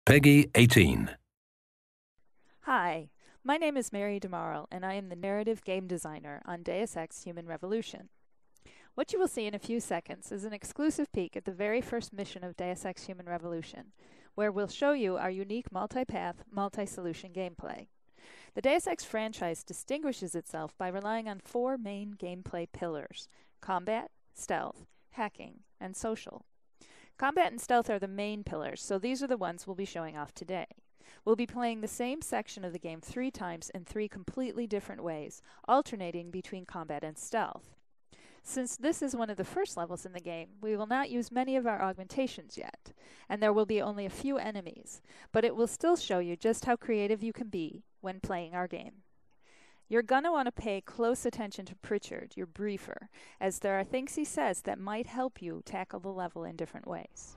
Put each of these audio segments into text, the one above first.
Peggy 18. Hi, my name is Mary DeMarle, and I am the narrative game designer on Deus Ex Human Revolution. What you will see in a few seconds is an exclusive peek at the very first mission of Deus Ex Human Revolution, where we'll show you our unique multi-path, multi-solution gameplay. The Deus Ex franchise distinguishes itself by relying on four main gameplay pillars: combat, stealth, hacking, and social. Combat and stealth are the main pillars, so these are the ones we'll be showing off today. We'll be playing the same section of the game 3 times in 3 completely different ways, alternating between combat and stealth. Since this is one of the first levels in the game, we will not use many of our augmentations yet, and there will be only a few enemies, but it will still show you just how creative you can be when playing our game. You're going to want to pay close attention to Pritchard, your briefer, as there are things he says that might help you tackle the level in different ways.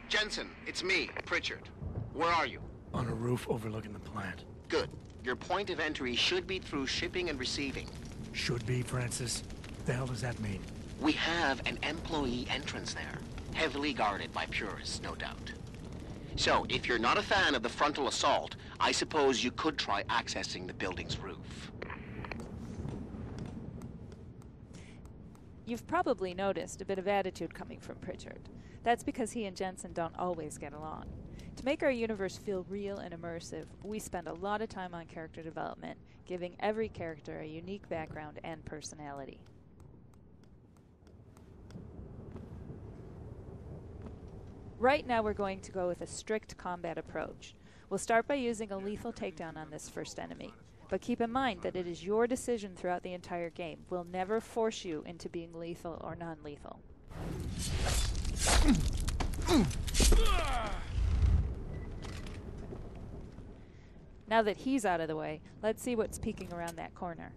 Jensen, it's me, Pritchard. Where are you? On a roof overlooking the plant. Good. Your point of entry should be through shipping and receiving. Should be, Francis. What the hell does that mean? We have an employee entrance there, heavily guarded by purists, no doubt. So, if you're not a fan of the frontal assault, I suppose you could try accessing the building's roof. You've probably noticed a bit of attitude coming from Pritchard. That's because he and Jensen don't always get along. To make our universe feel real and immersive, we spend a lot of time on character development, giving every character a unique background and personality. Right now we're going to go with a strict combat approach. We'll start by using a lethal takedown on this first enemy, but keep in mind that it is your decision throughout the entire game. We'll never force you into being lethal or non-lethal. Now that he's out of the way, let's see what's peeking around that corner.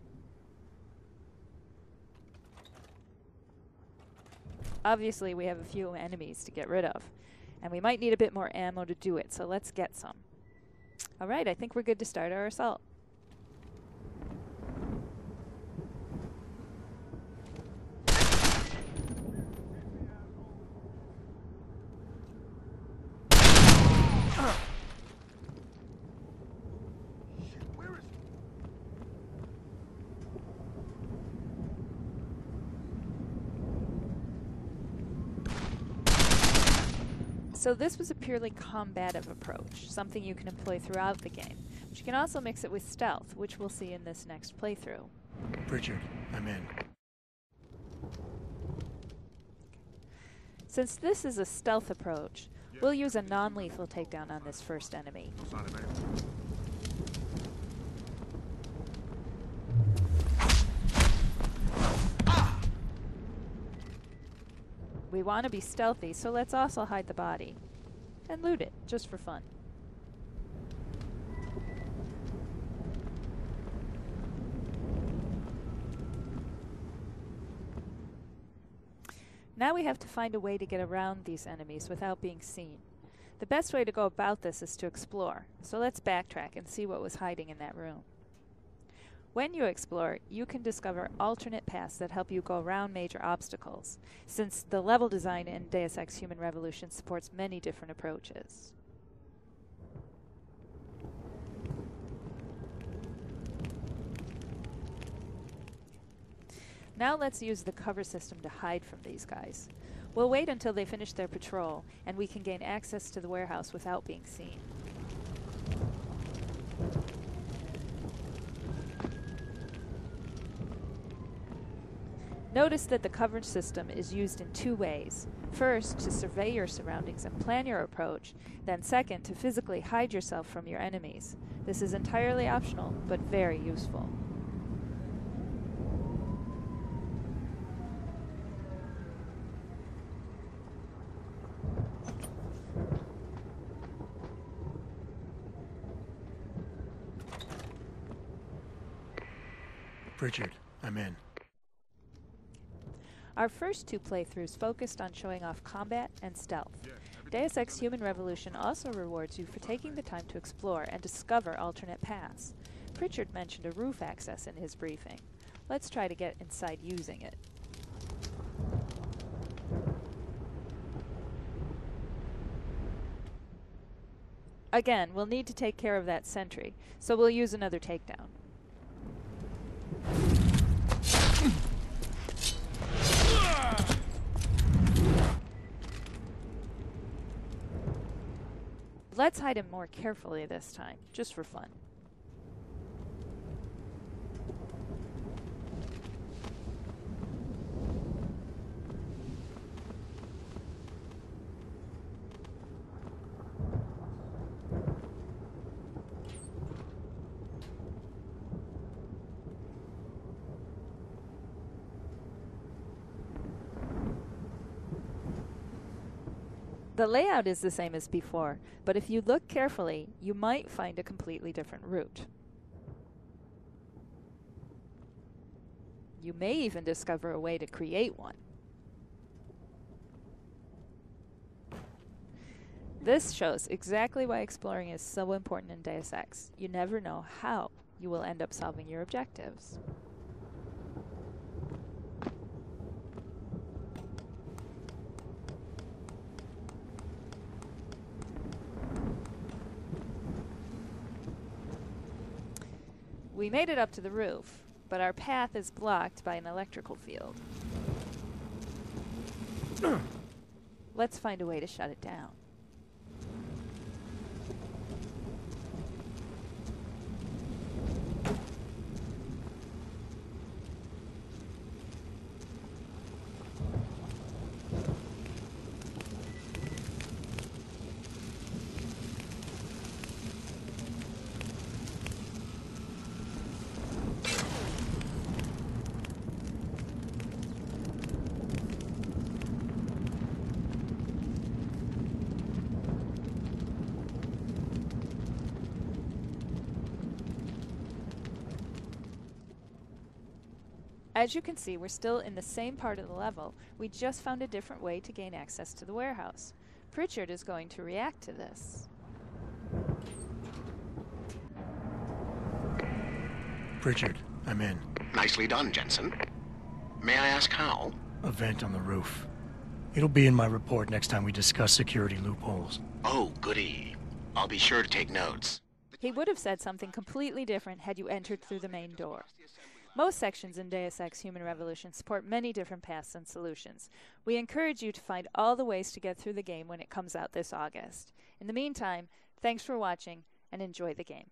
Obviously, we have a few enemies to get rid of, and we might need a bit more ammo to do it, so let's get some. Alright, I think we're good to start our assault. So this was a purely combative approach, something you can employ throughout the game. But you can also mix it with stealth, which we'll see in this next playthrough. Pritchard, I'm in. Since this is a stealth approach, we'll use a non-lethal takedown on this first enemy. We want to be stealthy, so let's also hide the body. And loot it, just for fun. Now we have to find a way to get around these enemies without being seen. The best way to go about this is to explore, so let's backtrack and see what was hiding in that room. When you explore, you can discover alternate paths that help you go around major obstacles, since the level design in Deus Ex Human Revolution supports many different approaches. Now let's use the cover system to hide from these guys. We'll wait until they finish their patrol, and we can gain access to the warehouse without being seen. Notice that the coverage system is used in 2 ways. First, to survey your surroundings and plan your approach, then second, to physically hide yourself from your enemies. This is entirely optional, but very useful. Pritchard, I'm in. Our first 2 playthroughs focused on showing off combat and stealth. Deus Ex Human Revolution also rewards you for taking the time to explore and discover alternate paths. Pritchard mentioned a roof access in his briefing. Let's try to get inside using it. Again, we'll need to take care of that sentry, so we'll use another takedown. Let's hide him more carefully this time, just for fun. The layout is the same as before, but if you look carefully, you might find a completely different route. You may even discover a way to create one. This shows exactly why exploring is so important in Deus Ex. You never know how you will end up solving your objectives. We made it up to the roof, but our path is blocked by an electrical field. Let's find a way to shut it down. As you can see, we're still in the same part of the level. We just found a different way to gain access to the warehouse. Pritchard is going to react to this. Pritchard, I'm in. Nicely done, Jensen. May I ask how? A vent on the roof. It'll be in my report next time we discuss security loopholes. Oh, goody. I'll be sure to take notes. He would have said something completely different had you entered through the main door. Most sections in Deus Ex Human Revolution support many different paths and solutions. We encourage you to find all the ways to get through the game when it comes out this August. In the meantime, thanks for watching and enjoy the game.